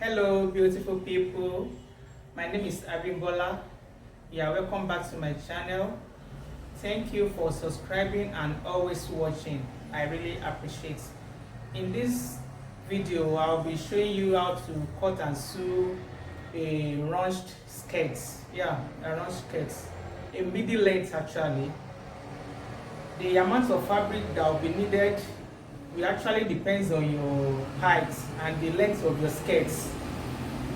Hello beautiful people, my name is Abimbola. Welcome back to my channel. Thank you for subscribing and always watching. I really appreciate. In this video I'll be showing you how to cut and sew a ruched skirt. A ruched skirt, a midi length actually. The amount of fabric that will be needed will actually depends on your height and the length of your skirts.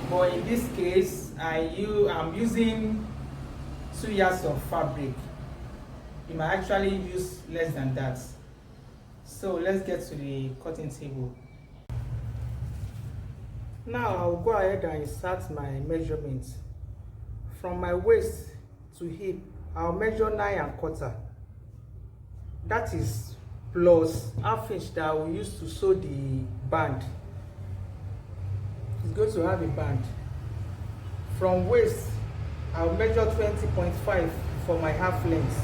But in this case, I'm using 2 yards of fabric. You might actually use less than that. So let's get to the cutting table. Now I'll go ahead and insert my measurements. From my waist to hip, I'll measure 9¼ that is plus ½ inch that I will use to sew the band. It's going to have a band. From waist, I'll measure 20.5 for my half length.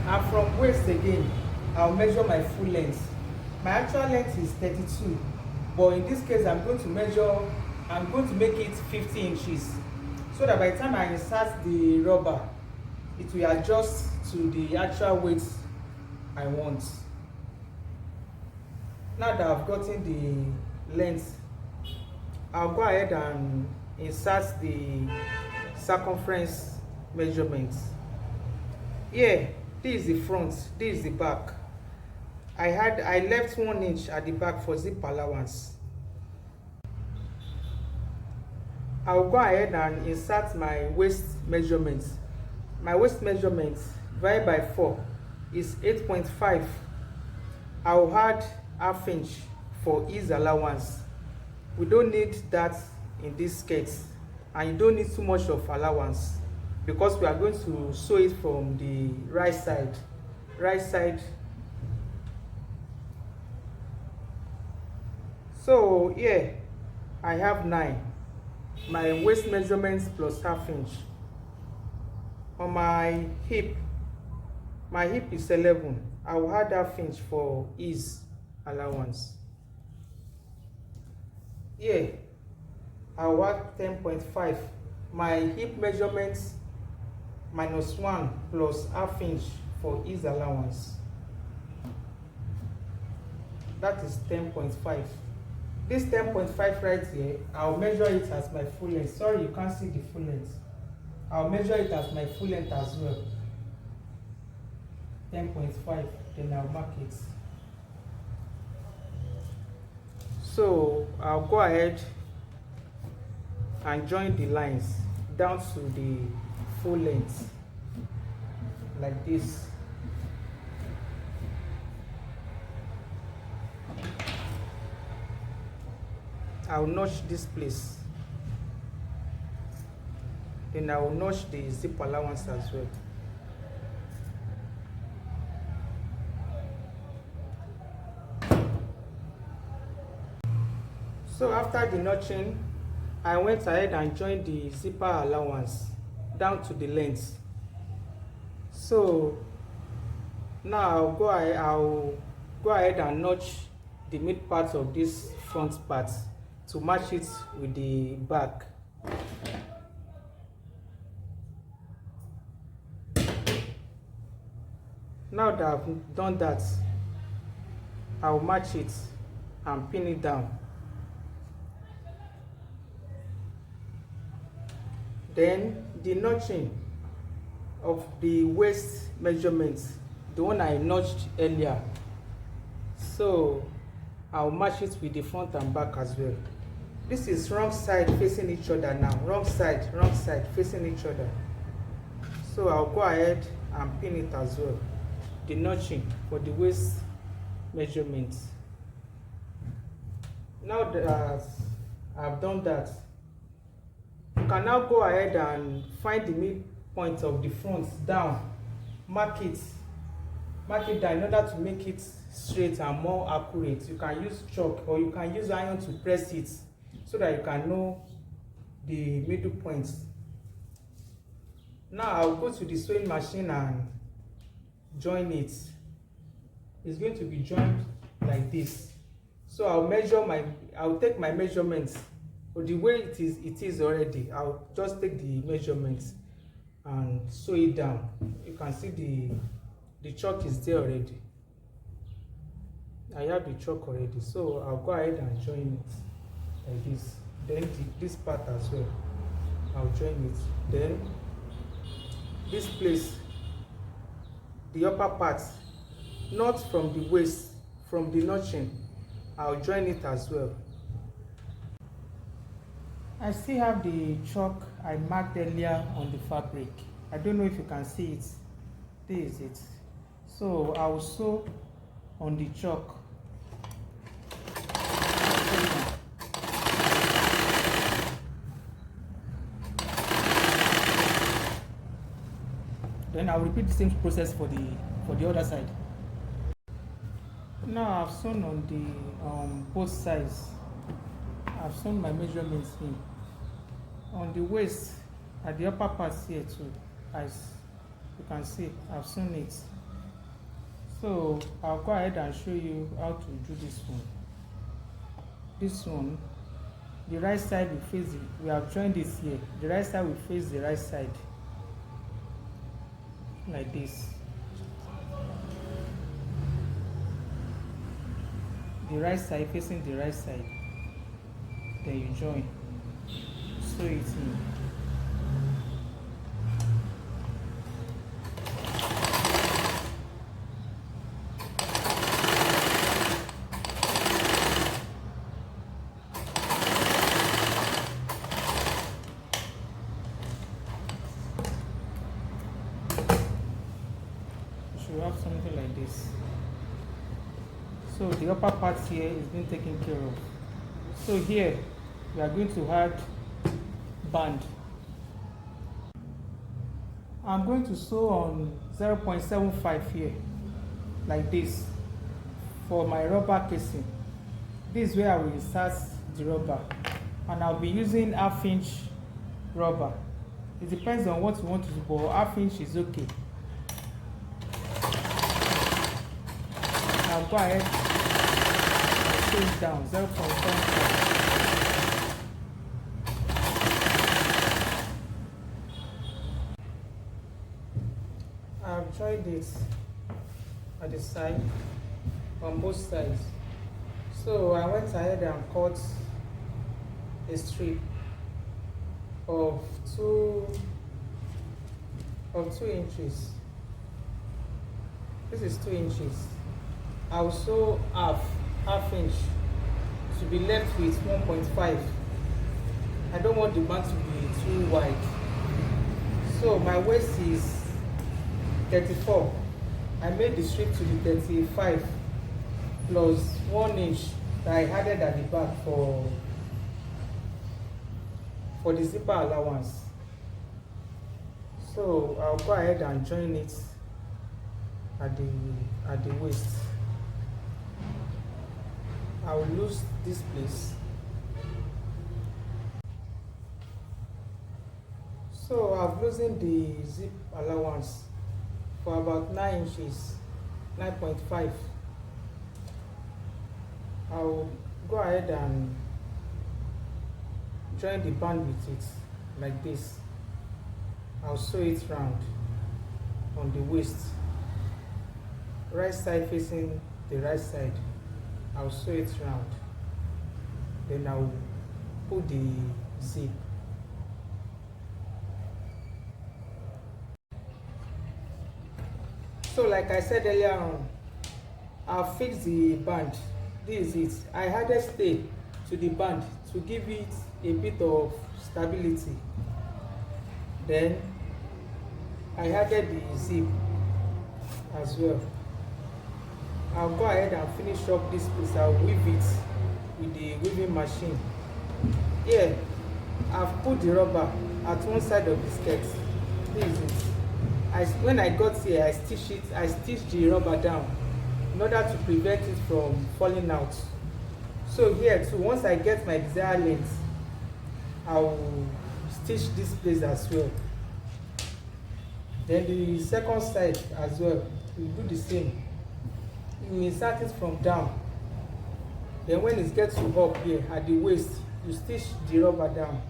And from waist again, I'll measure my full length. My actual length is 32, but in this case, I'm going to make it 50 inches, so that by the time I insert the rubber, it will adjust to the actual weight I want. Now that I've gotten the length, I'll go ahead and insert the circumference measurements. Here, this is the front, this is the back. I left 1 inch at the back for zip allowance. I'll go ahead and insert my waist measurements. My waist measurement divided by 4 is 8.5. I'll add ½ inch for ease allowance. We don't need that in this skirt, and you don't need too much of allowance because we are going to sew it from the right side. So here I have 9. My waist measurements plus ½ inch. On my hip is 11. I will add ½ inch for ease allowance. Here I will add 10.5. My hip measurements -1 plus ½ inch for ease allowance. That is 10.5. This 10.5 right here, I'll measure it as my full length. Sorry, you can't see the full length. I'll measure it as my full length as well. 10.5, then I'll mark it. So I'll go ahead and join the lines down to the full length like this. I'll notch this place. Then I will notch the zip allowance as well. So after the notching, I went ahead and joined the zipper allowance down to the length. So now I'll go ahead and notch the mid part of this front part to match it with the back. Now that I've done that, I'll match it and pin it down. Then the notching of the waist measurements, the one I notched earlier, so I'll match it with the front and back as well. This is wrong side facing each other now. Wrong side facing each other. So I'll go ahead and pin it as well. The notching for the waist measurements. Now that I've done that, you can now go ahead and find the midpoint of the front down. Mark it down in order to make it straight and more accurate. You can use chalk or you can use iron to press it so that you can know the middle points. Now I'll go to the sewing machine and join it. It's going to be joined like this. So I'll take my measurements. But the way it is already, I'll just take the measurements and sew it down. You can see the chalk is there already. I have the chalk already, so I'll go ahead and join it like this. Then this part as well, I'll join it. Then this place, the upper part, not from the waist, from the notching, I'll join it as well. I still have the chalk I marked earlier on the fabric. I don't know if you can see it. This is it. So I will sew on the chalk. Then I'll repeat the same process for the other side. Now I've sewn on the both sides. I've sewn my measurements in. On the waist, at the upper part here too, as you can see, I've sewn it. So I'll go ahead and show you how to do this one. This one, the right side will face it. We have joined this here. The right side will face the right side, like this. The right side facing the right side. Then you join. Sew it in. You have something like this. So the upper part here is being taken care of. So here we are going to add band. I'm going to sew on 0.75 here, like this, for my rubber casing. This is where I will insert the rubber, and I'll be using 1/2 inch rubber. It depends on what you want to do, but 1/2 inch is okay. I'll go ahead and sew it down, 0.75. I've joined it at the side, on both sides. So I went ahead and cut a strip of 2 inches. This is 2 inches. I will sew half inch to be left with 1.5. I don't want the band to be too wide. So my waist is 34. I made the strip to be 35 plus 1 inch that I added at the back for the zipper allowance. So I'll go ahead and join it at the waist. I will lose this place. So I've loosened the zip allowance for about 9 inches, 9.5. I'll go ahead and join the band with it like this. I'll sew it round on the waist, right side facing the right side. I'll sew it round. Then I'll put the zip. So like I said earlier on, I'll fix the band. This is it. I added stay to the band to give it a bit of stability. Then I added the zip as well. I'll go ahead and finish up this piece. I'll weave it with the weaving machine. Here, I've put the rubber at one side of the skirt. This is it. When I got here, I stitched the rubber down in order to prevent it from falling out. So here too, once I get my desired length, I will stitch this place as well. Then the second side as well, we do the same. You insert it from down Then when it gets to up here at the waist, you stitch the rubber down.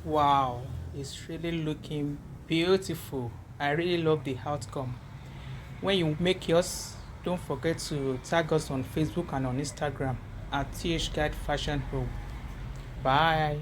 Wow, it's really looking beautiful. I really love the outcome. When you make yours, don't forget to tag us on Facebook and on Instagram at TH Guide Fashion Home. Bye.